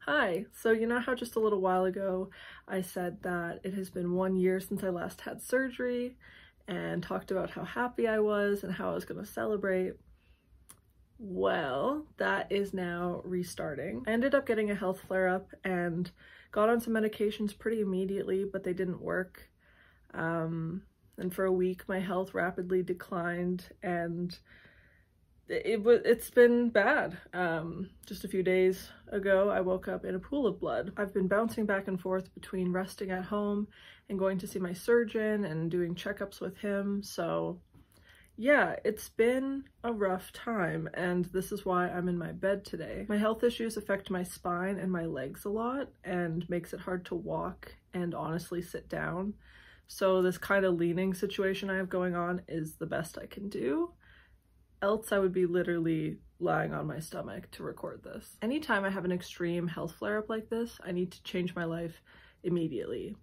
Hi, so you know how just a little while ago I said that it has been 1 year since I last had surgery and talked about how happy I was and how I was going to celebrate? Well, that is now restarting. I ended up getting a health flare-up and got on some medications pretty immediately, but they didn't work. And for a week my health rapidly declined and it's been bad. Just a few days ago I woke up in a pool of blood. I've been bouncing back and forth between resting at home and going to see my surgeon and doing checkups with him. So yeah, it's been a rough time, and this is why I'm in my bed today. My health issues affect my spine and my legs a lot and makes it hard to walk and honestly sit down. So this kind of leaning situation I have going on is the best I can do. Else I would be literally lying on my stomach to record this. Anytime I have an extreme health flare-up like this, I need to change my life immediately.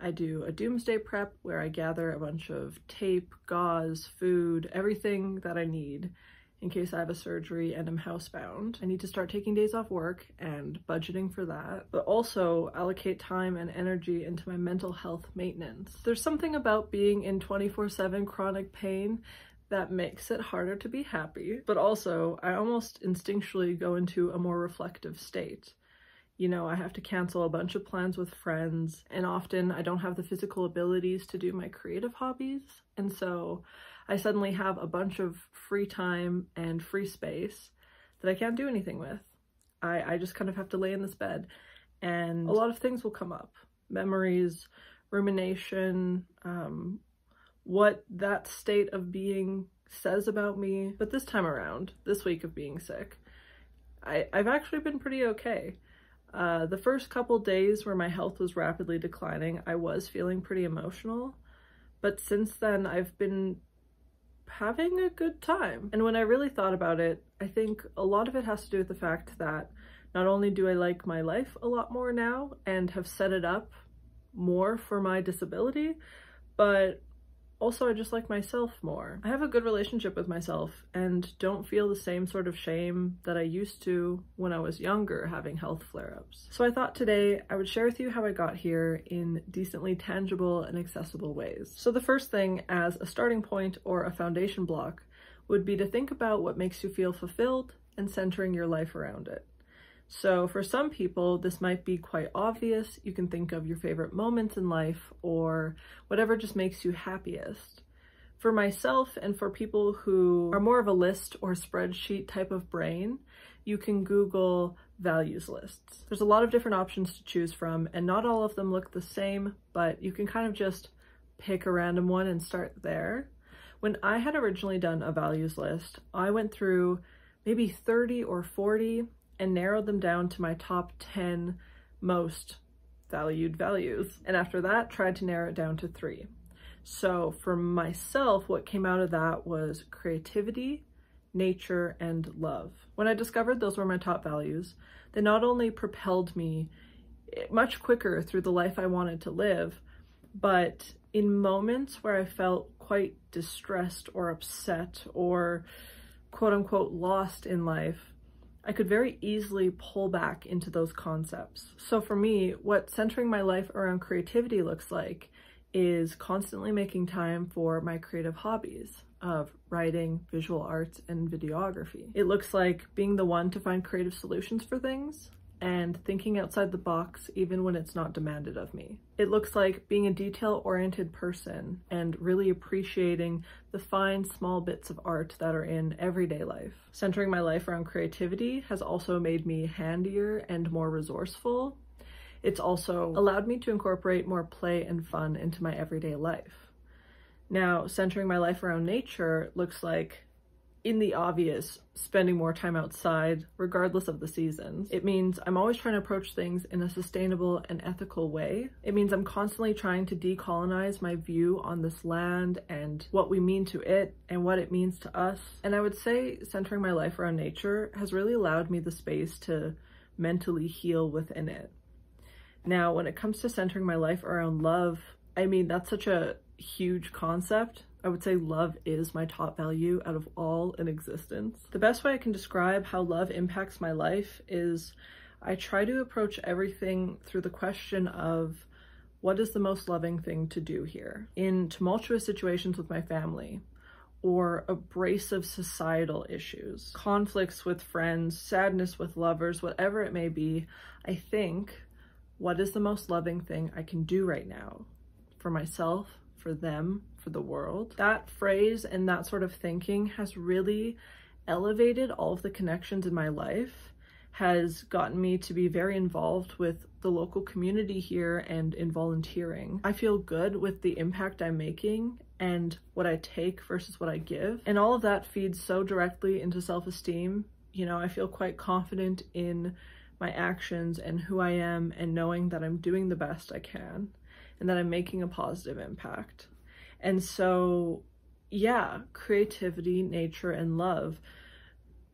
I do a doomsday prep where I gather a bunch of tape, gauze, food, everything that I need in case I have a surgery and I'm housebound. I need to start taking days off work and budgeting for that, but also allocate time and energy into my mental health maintenance. There's something about being in 24/7 chronic pain that makes it harder to be happy, but also I almost instinctually go into a more reflective state. You know, I have to cancel a bunch of plans with friends, and often I don't have the physical abilities to do my creative hobbies, and so I suddenly have a bunch of free time and free space that I can't do anything with. I just kind of have to lay in this bed, and a lot of things will come up. Memories, rumination, what that state of being says about me. But this time around, this week of being sick, I've actually been pretty okay. The first couple days where my health was rapidly declining, I was feeling pretty emotional, but since then I've been having a good time. And when I really thought about it, I think a lot of it has to do with the fact that not only do I like my life a lot more now and have set it up more for my disability, but also I just like myself more. I have a good relationship with myself and don't feel the same sort of shame that I used to when I was younger having health flare-ups. So I thought today I would share with you how I got here in decently tangible and accessible ways. So the first thing as a starting point or a foundation block would be to think about what makes you feel fulfilled and centering your life around it. So for some people, this might be quite obvious. You can think of your favorite moments in life or whatever just makes you happiest. For myself and for people who are more of a list or spreadsheet type of brain, you can Google values lists. There's a lot of different options to choose from, and not all of them look the same, but you can kind of just pick a random one and start there. When I had originally done a values list, I went through maybe 30 or 40 and narrowed them down to my top 10 most valued values. And after that, tried to narrow it down to 3. So for myself, what came out of that was creativity, nature, and love. When I discovered those were my top values, they not only propelled me much quicker through the life I wanted to live, but in moments where I felt quite distressed or upset or quote unquote lost in life, I could very easily pull back into those concepts. So for me, what centering my life around creativity looks like is constantly making time for my creative hobbies of writing, visual arts, and videography. It looks like being the one to find creative solutions for things and thinking outside the box even when it's not demanded of me. It looks like being a detail-oriented person and really appreciating the fine, small bits of art that are in everyday life. Centering my life around creativity has also made me handier and more resourceful. It's also allowed me to incorporate more play and fun into my everyday life. Now, centering my life around nature looks like, in the obvious, spending more time outside regardless of the seasons. It means I'm always trying to approach things in a sustainable and ethical way. It means I'm constantly trying to decolonize my view on this land and what we mean to it and what it means to us. And I would say centering my life around nature has really allowed me the space to mentally heal within it. Now, when it comes to centering my life around love, I mean, that's such a huge concept. I would say love is my top value out of all in existence. The best way I can describe how love impacts my life is I try to approach everything through the question of, what is the most loving thing to do here? In tumultuous situations with my family, or abrasive societal issues, conflicts with friends, sadness with lovers, whatever it may be, I think, what is the most loving thing I can do right now for myself, for them, for the world? That phrase and that sort of thinking has really elevated all of the connections in my life, has gotten me to be very involved with the local community here and in volunteering. I feel good with the impact I'm making and what I take versus what I give. And all of that feeds so directly into self-esteem. You know, I feel quite confident in my actions and who I am, and knowing that I'm doing the best I can and that I'm making a positive impact. And so, yeah, creativity, nature, and love,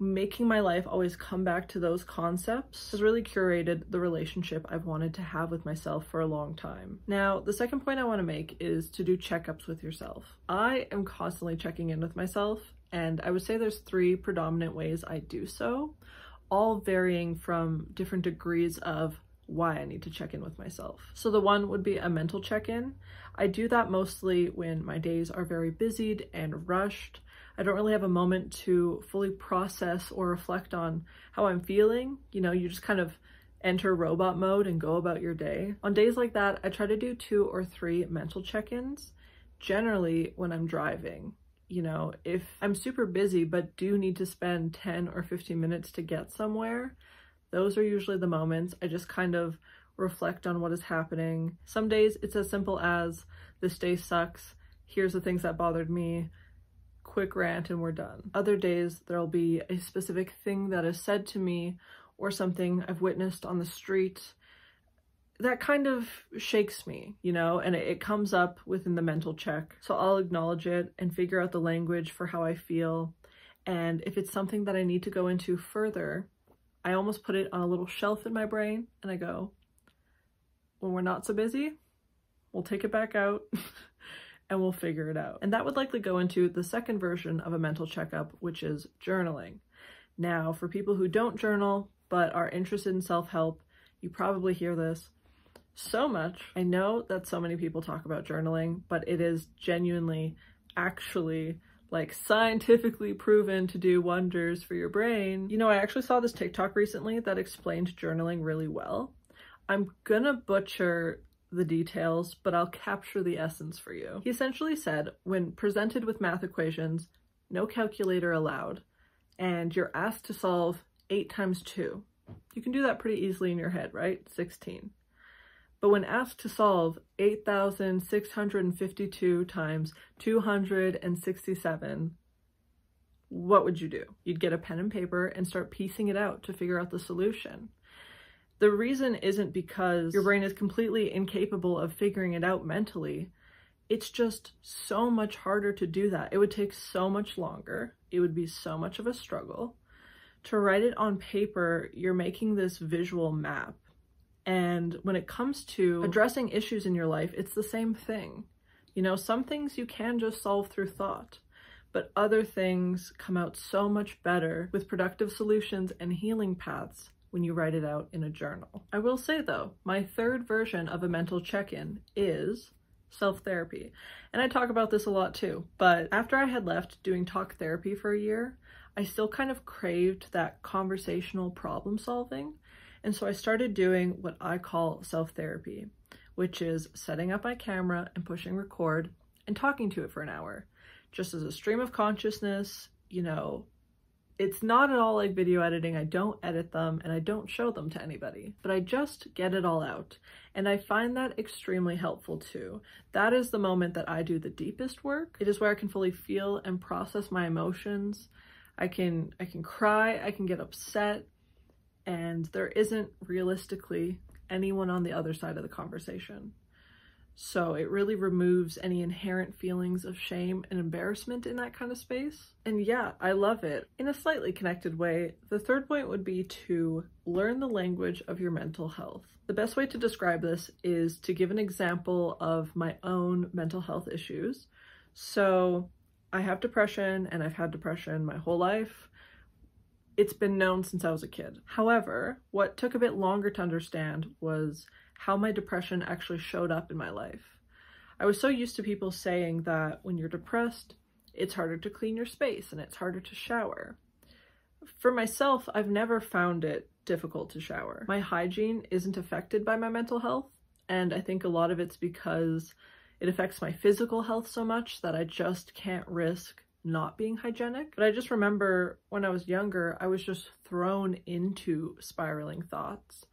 making my life always come back to those concepts, has really curated the relationship I've wanted to have with myself for a long time. Now, the second point I want to make is to do checkups with yourself. I am constantly checking in with myself, and I would say there's 3 predominant ways I do so, all varying from different degrees of why I need to check in with myself. So the one would be a mental check-in. I do that mostly when my days are very busied and rushed. I don't really have a moment to fully process or reflect on how I'm feeling. You know, you just kind of enter robot mode and go about your day. On days like that, I try to do 2 or 3 mental check-ins, generally when I'm driving. You know, if I'm super busy but do need to spend 10 or 15 minutes to get somewhere, those are usually the moments I just kind of reflect on what is happening. Some days it's as simple as, this day sucks, here's the things that bothered me, quick rant and we're done. Other days there'll be a specific thing that is said to me or something I've witnessed on the street that kind of shakes me, you know, and it comes up within the mental check. So I'll acknowledge it and figure out the language for how I feel. And if it's something that I need to go into further, I almost put it on a little shelf in my brain and I go, when we're not so busy, we'll take it back out and we'll figure it out. And that would likely go into the second version of a mental checkup, which is journaling. Now, for people who don't journal but are interested in self-help, you probably hear this so much. I know that so many people talk about journaling, but it is genuinely, actually, like scientifically proven to do wonders for your brain. You know, I actually saw this TikTok recently that explained journaling really well. I'm gonna butcher the details, but I'll capture the essence for you. He essentially said, when presented with math equations, no calculator allowed, and you're asked to solve 8 times 2. You can do that pretty easily in your head, right? 16. But when asked to solve 8,652 times 267, what would you do? You'd get a pen and paper and start piecing it out to figure out the solution. The reason isn't because your brain is completely incapable of figuring it out mentally. It's just so much harder to do that. It would take so much longer. It would be so much of a struggle. To write it on paper, you're making this visual map. And when it comes to addressing issues in your life, it's the same thing. You know, some things you can just solve through thought, but other things come out so much better with productive solutions and healing paths when you write it out in a journal. I will say though, my third version of a mental check-in is self-therapy. And I talk about this a lot too, but after I had left doing talk therapy for a year, I still kind of craved that conversational problem solving. And so I started doing what I call self-therapy, which is setting up my camera and pushing record and talking to it for an hour, just as a stream of consciousness. You know, it's not at all like video editing. I don't edit them and I don't show them to anybody, but I just get it all out. And I find that extremely helpful too. That is the moment that I do the deepest work. It is where I can fully feel and process my emotions. I can cry, I can get upset, and there isn't realistically anyone on the other side of the conversation. So it really removes any inherent feelings of shame and embarrassment in that kind of space. And yeah, I love it. In a slightly connected way, the third point would be to learn the language of your mental health. The best way to describe this is to give an example of my own mental health issues. So I have depression and I've had depression my whole life. It's been known since I was a kid. However, what took a bit longer to understand was how my depression actually showed up in my life. I was so used to people saying that when you're depressed, it's harder to clean your space and it's harder to shower. For myself, I've never found it difficult to shower. My hygiene isn't affected by my mental health, and I think a lot of it's because it affects my physical health so much that I just can't risk not being hygienic. But I just remember when I was younger, I was just thrown into spiraling thoughts,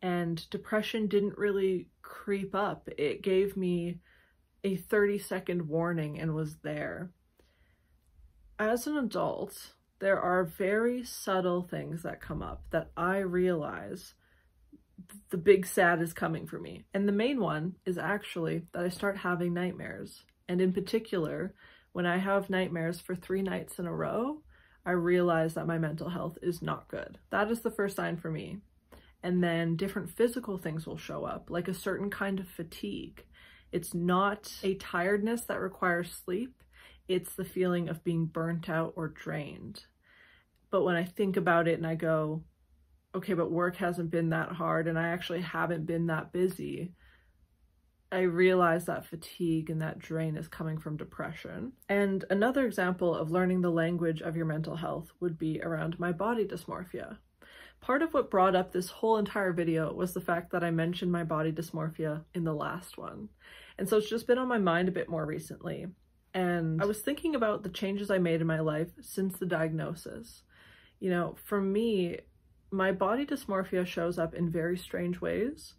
and depression didn't really creep up. It gave me a 30-second warning and was there. As an adult, there are very subtle things that come up that I realize the big sad is coming for me. And the main one is actually that I start having nightmares. And in particular, when I have nightmares for 3 nights in a row, I realize that my mental health is not good. That is the first sign for me. And then different physical things will show up, like a certain kind of fatigue. It's not a tiredness that requires sleep. It's the feeling of being burnt out or drained. But when I think about it and I go, okay, but work hasn't been that hard and I actually haven't been that busy, I realize that fatigue and that drain is coming from depression. And another example of learning the language of your mental health would be around my body dysmorphia. Part of what brought up this whole entire video was the fact that I mentioned my body dysmorphia in the last one. And so it's just been on my mind a bit more recently. And I was thinking about the changes I made in my life since the diagnosis. You know, for me, my body dysmorphia shows up in very strange ways.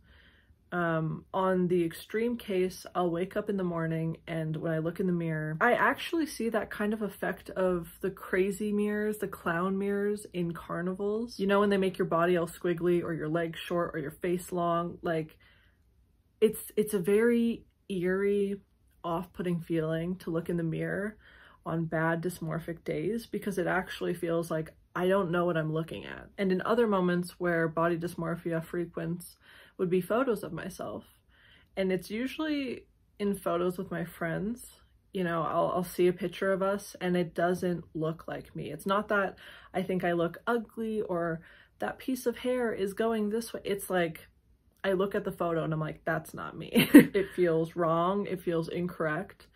On the extreme case, I'll wake up in the morning and when I look in the mirror, I actually see that kind of effect of the crazy mirrors, the clown mirrors in carnivals. You know, when they make your body all squiggly or your legs short or your face long, like it's a very eerie, off-putting feeling to look in the mirror on bad dysmorphic days because it actually feels like I don't know what I'm looking at. And in other moments where body dysmorphia frequents would be photos of myself. And it's usually in photos with my friends. You know, I'll see a picture of us and it doesn't look like me. It's not that I think I look ugly or that piece of hair is going this way. It's like, I look at the photo and I'm like, that's not me. It feels wrong. It feels incorrect.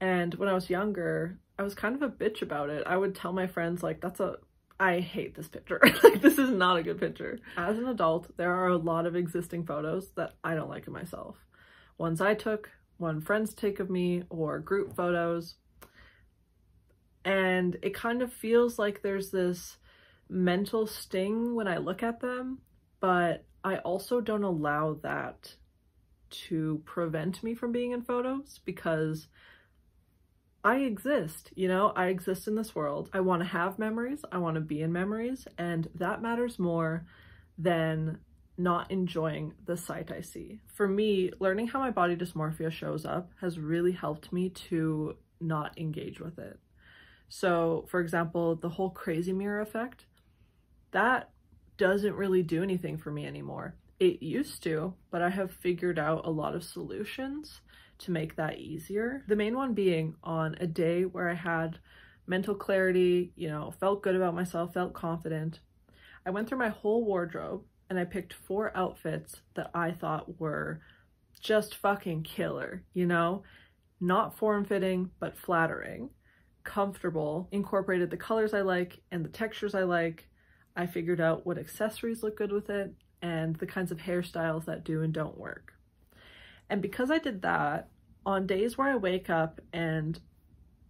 And when I was younger, I was kind of a bitch about it. I would tell my friends like, I hate this picture. Like, this is not a good picture. As an adult, there are a lot of existing photos that I don't like of myself. Ones I took, one friends take of me, or group photos. And it kind of feels like there's this mental sting when I look at them, but I also don't allow that to prevent me from being in photos because I exist, you know, I exist in this world. I want to have memories, I want to be in memories, and that matters more than not enjoying the sight I see. For me, learning how my body dysmorphia shows up has really helped me to not engage with it. So, for example, the whole crazy mirror effect, that doesn't really do anything for me anymore. It used to, but I have figured out a lot of solutions to make that easier. The main one being on a day where I had mental clarity, you know, felt good about myself, felt confident. I went through my whole wardrobe and I picked 4 outfits that I thought were just fucking killer, you know, not form-fitting, but flattering, comfortable, incorporated the colors I like and the textures I like. I figured out what accessories look good with it and the kinds of hairstyles that do and don't work. And because I did that, on days where I wake up and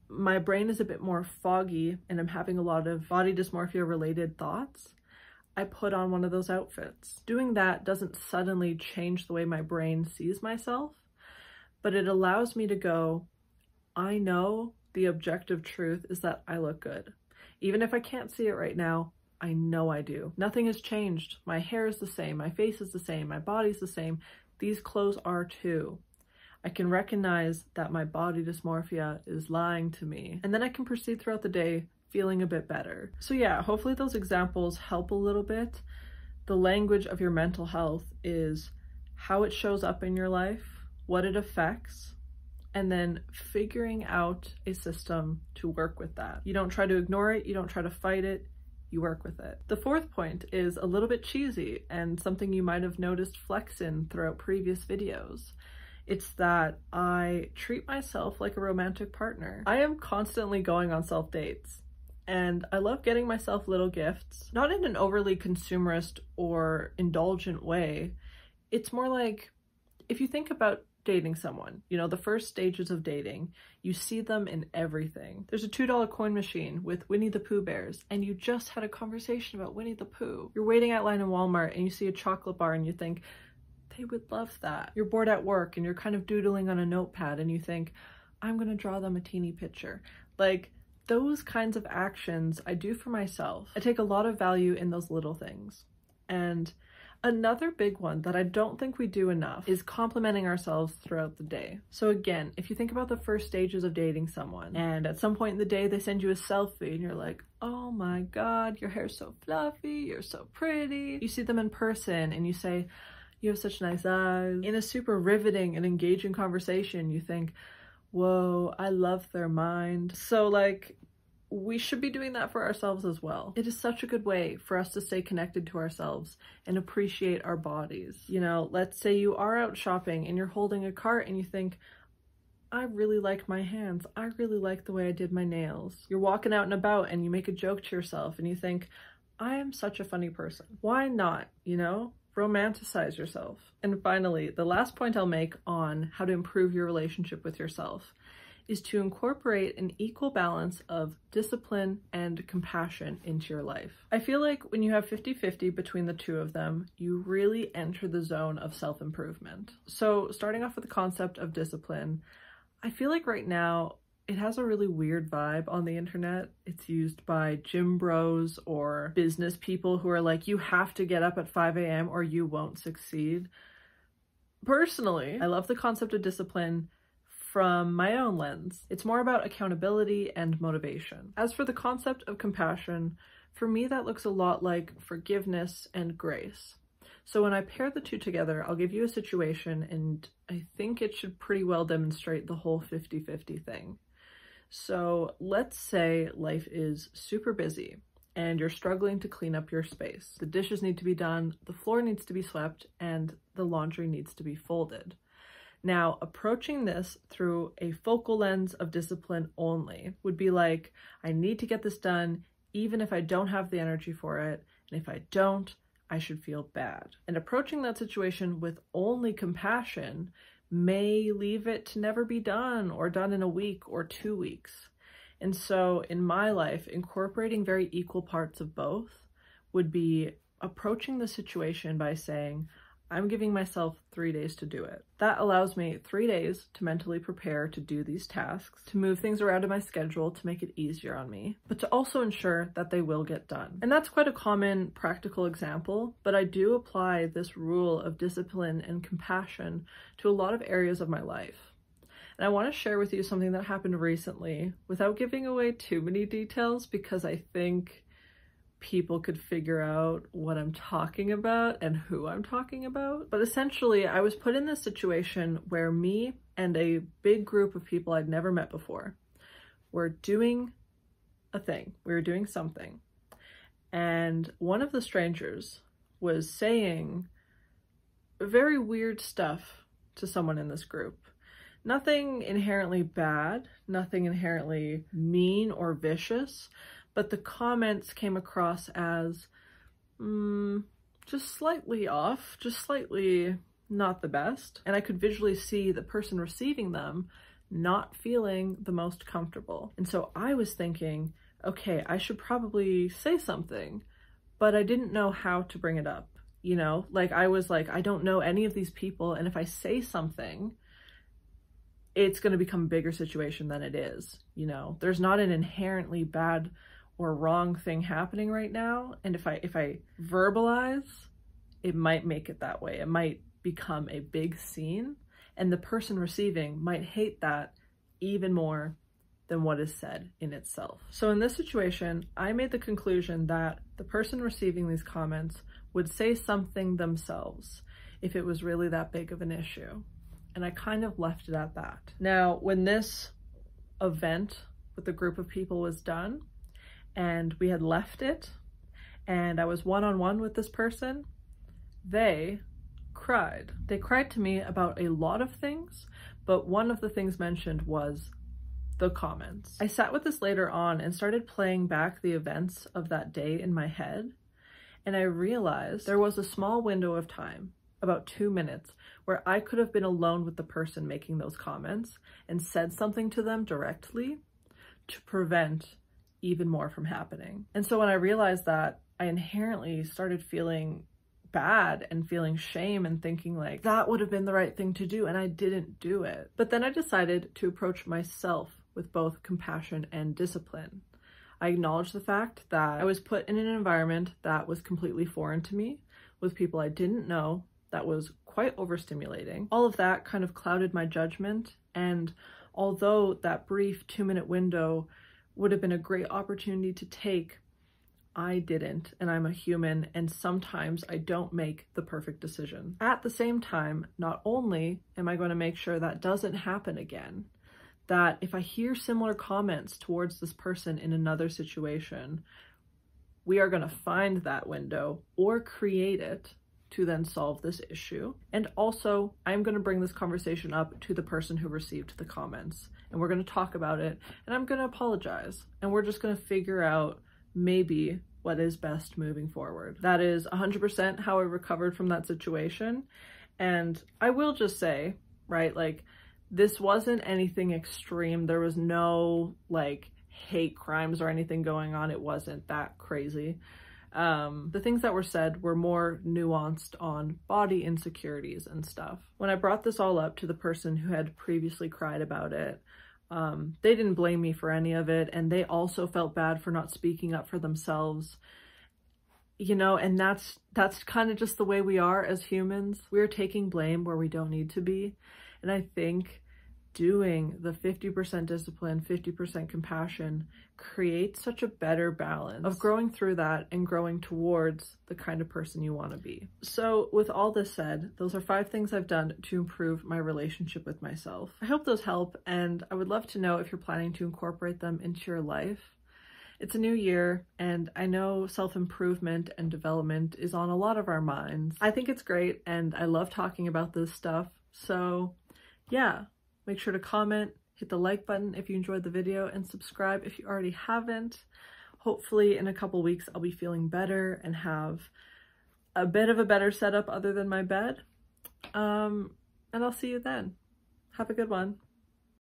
my brain is a bit more foggy and I'm having a lot of body dysmorphia related thoughts, I put on one of those outfits. Doing that doesn't suddenly change the way my brain sees myself, but it allows me to go, I know the objective truth is that I look good. Even if I can't see it right now, I know I do. Nothing has changed. My hair is the same, my face is the same, my body's the same. These clothes are too. I can recognize that my body dysmorphia is lying to me, and then I can proceed throughout the day feeling a bit better. So yeah, hopefully those examples help a little bit. The language of your mental health is how it shows up in your life, what it affects, and then figuring out a system to work with that. You don't try to ignore it, you don't try to fight it, you work with it. The fourth point is a little bit cheesy and something you might have noticed Flex in throughout previous videos. It's that I treat myself like a romantic partner. I am constantly going on self dates, and I love getting myself little gifts, not in an overly consumerist or indulgent way. It's more like, if you think about dating someone, you know, the first stages of dating, you see them in everything. There's a $2 coin machine with Winnie the Pooh bears, and you just had a conversation about Winnie the Pooh. You're waiting at line in Walmart and you see a chocolate bar and you think, they would love that. You're bored at work and you're kind of doodling on a notepad and you think, I'm gonna draw them a teeny picture. Like, those kinds of actions I do for myself. I take a lot of value in those little things. And another big one that I don't think we do enough is complimenting ourselves throughout the day. So again, if you think about the first stages of dating someone, and at some point in the day they send you a selfie and you're like, oh my God, your hair's so fluffy, you're so pretty. You see them in person and you say, you have such nice eyes. In a super riveting and engaging conversation, you think, whoa, I love their mind. So like, we should be doing that for ourselves as well. It is such a good way for us to stay connected to ourselves and appreciate our bodies. You know, let's say you are out shopping and you're holding a cart and you think, I really like my hands. I really like the way I did my nails. You're walking out and about and you make a joke to yourself and you think, I am such a funny person. Why not, you know? Romanticize yourself. And finally, the last point I'll make on how to improve your relationship with yourself is to incorporate an equal balance of discipline and compassion into your life. I feel like when you have 50-50 between the two of them, you really enter the zone of self-improvement. So starting off with the concept of discipline, I feel like right now it has a really weird vibe on the internet. It's used by gym bros or business people who are like, you have to get up at 5 a.m. or you won't succeed. Personally, I love the concept of discipline from my own lens. It's more about accountability and motivation. As for the concept of compassion, for me that looks a lot like forgiveness and grace. So when I pair the two together, I'll give you a situation and I think it should pretty well demonstrate the whole 50-50 thing. So let's say life is super busy and you're struggling to clean up your space. The dishes need to be done, the floor needs to be swept, and the laundry needs to be folded. Now, approaching this through a focal lens of discipline only would be like, I need to get this done even if I don't have the energy for it, and if I don't, I should feel bad. And approaching that situation with only compassion may leave it to never be done or done in a week or 2 weeks. And so in my life, incorporating very equal parts of both would be approaching the situation by saying, I'm giving myself 3 days to do it. That allows me 3 days to mentally prepare to do these tasks, to move things around in my schedule to make it easier on me, but to also ensure that they will get done. And that's quite a common practical example, but I do apply this rule of discipline and compassion to a lot of areas of my life. And I want to share with you something that happened recently without giving away too many details, because I think people could figure out what I'm talking about and who I'm talking about. But essentially, I was put in this situation where me and a big group of people I'd never met before were doing a thing. We were doing something. And one of the strangers was saying very weird stuff to someone in this group. Nothing inherently bad, nothing inherently mean or vicious, but the comments came across as just slightly off, just slightly not the best. And I could visually see the person receiving them not feeling the most comfortable. And so I was thinking, okay, I should probably say something, but I didn't know how to bring it up. You know, like I was like, I don't know any of these people, and if I say something, it's going to become a bigger situation than it is. You know, there's not an inherently bad or wrong thing happening right now, and if I verbalize, it might make it that way. It might become a big scene, and the person receiving might hate that even more than what is said in itself. So in this situation, I made the conclusion that the person receiving these comments would say something themselves if it was really that big of an issue. And I kind of left it at that. Now, when this event with a group of people was done and we had left it, and I was one-on-one with this person, they cried. They cried to me about a lot of things, but one of the things mentioned was the comments. I sat with this later on and started playing back the events of that day in my head, and I realized there was a small window of time, about 2 minutes, where I could have been alone with the person making those comments and said something to them directly to prevent even more from happening. And so when I realized that, I inherently started feeling bad and feeling shame and thinking like that would have been the right thing to do and I didn't do it. But then I decided to approach myself with both compassion and discipline. I acknowledged the fact that I was put in an environment that was completely foreign to me, with people I didn't know, that was quite overstimulating. All of that kind of clouded my judgment, and although that brief 2-minute window would have been a great opportunity to take, I didn't, and I'm a human, and sometimes I don't make the perfect decision. At the same time, not only am I going to make sure that doesn't happen again, that if I hear similar comments towards this person in another situation, we are going to find that window or create it to then solve this issue. And also, I'm going to bring this conversation up to the person who received the comments, and we're going to talk about it, and I'm going to apologize, and we're just going to figure out maybe what is best moving forward. That is 100% how I recovered from that situation. And I will just say, right, like, this wasn't anything extreme. There was no like hate crimes or anything going on. It wasn't that crazy. The things that were said were more nuanced on body insecurities and stuff. When I brought this all up to the person who had previously cried about it, they didn't blame me for any of it, and they also felt bad for not speaking up for themselves, you know, and that's kind of just the way we are as humans. We're taking blame where we don't need to be, and I think doing the 50% discipline, 50% compassion creates such a better balance of growing through that and growing towards the kind of person you want to be. So with all this said, those are 5 things I've done to improve my relationship with myself. I hope those help, and I would love to know if you're planning to incorporate them into your life. It's a new year, and I know self-improvement and development is on a lot of our minds. I think it's great, and I love talking about this stuff. So yeah, make sure to comment, hit the like button if you enjoyed the video, and subscribe if you already haven't. Hopefully in a couple weeks I'll be feeling better and have a bit of a better setup other than my bed. And I'll see you then. Have a good one.